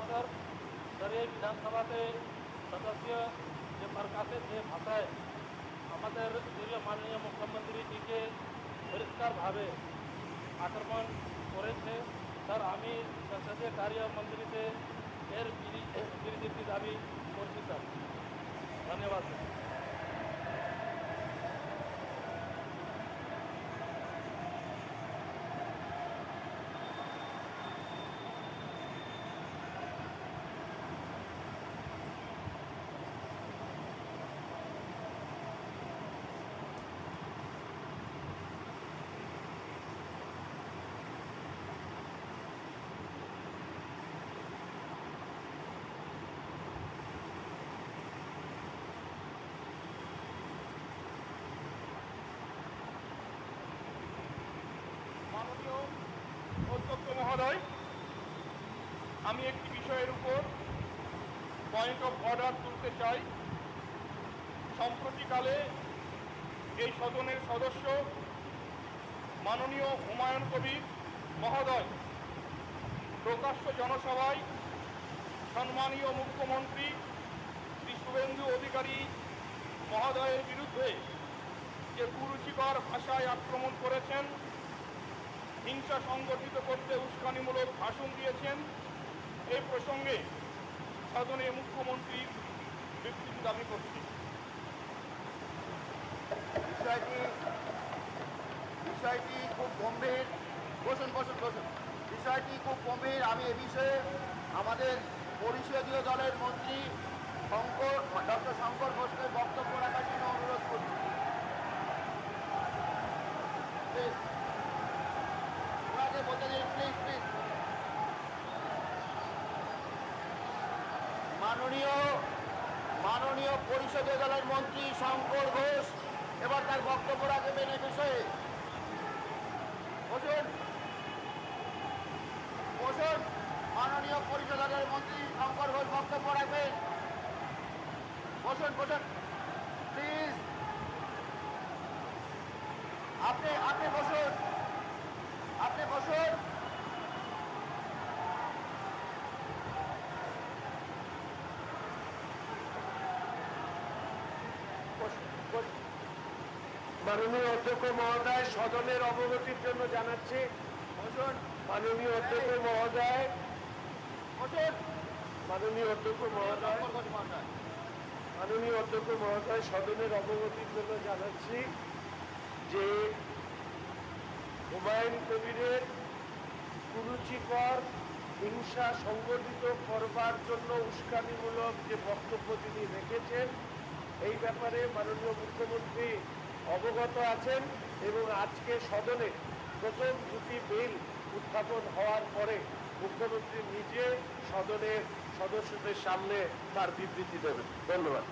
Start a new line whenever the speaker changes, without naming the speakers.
Sir ये विधानसभा के सदस्य যে প্রকাশে যে ভাষায় আমাদের মাননীয় মুখ্যমন্ত্রী জিকে পরিষ্কারভাবে আক্রমণ করেছে, স্যার আমি সংসদীয় কার্যমন্ত্রীতে এর বিরোধিতা দাবি করছি স্যার। ধন্যবাদ স্যার।
মাননীয় অধ্যক্ষ মহোদয়, আমি একটি বিষয়ের উপর পয়েন্ট অফ অর্ডার তুলতে চাই। সম্প্রতিকালে এই সদনের সদস্য মাননীয় হুমায়ুন কবির মহোদয় প্রকাশ্য জনসভায় সম্মানীয় মুখ্যমন্ত্রী শ্রী শুভেন্দু অধিকারী মহোদয়ের বিরুদ্ধে যে কুরুচিকর ভাষায় আক্রমণ করেছেন, হিংসা সংগঠিত করতে উস্কানিমূলক ভাষণ দিয়েছেন, এই প্রসঙ্গে সদনে মুখ্যমন্ত্রীর বিবৃতি দাবি করছি।
বিষয়টি খুব গম্ভীর। বসুন। বিষয়টি খুব গম্ভীর। আমি এ বিষয়ে আমাদের পরিষদীয় দলের মন্ত্রী ডক্টর শঙ্কর ঘোষকে বক্তব্য রাখার জন্য অনুরোধ করছি। বলতে দিন প্লিজ। মাননীয় পরিষদীয় দলের মন্ত্রী শঙ্কর ঘোষ এবার তার বক্তব্য রাখবেন এ বিষয়ে। বসুন। মাননীয় পরিষদ দলের মন্ত্রী শঙ্কর ঘোষ বক্তব্য রাখবেন। বসুন প্লিজ। আপনি বসুন।
মাননীয় অধ্যক্ষ মহোদয়, সদনের অবগতির জন্য জানাচ্ছি।
বসুন।
মাননীয় অধ্যক্ষ মহোদয়, সদনের অবগতির জন্য জানাচ্ছি যে হুমায়ুন কবিরের কুরুচিকর হিংসা সংগঠিত করবার জন্য উস্কানিমূলক যে বক্তব্য তিনি রেখেছেন, এই ব্যাপারে মাননীয় মুখ্যমন্ত্রী অবগত আছেন এবং আজকে সদনে প্রথম দুটি বিল উত্থাপন হওয়ার পরে মুখ্যমন্ত্রী নিজে সদনের সদস্যদের সামনে তার বিবৃতি দেবেন। ধন্যবাদ।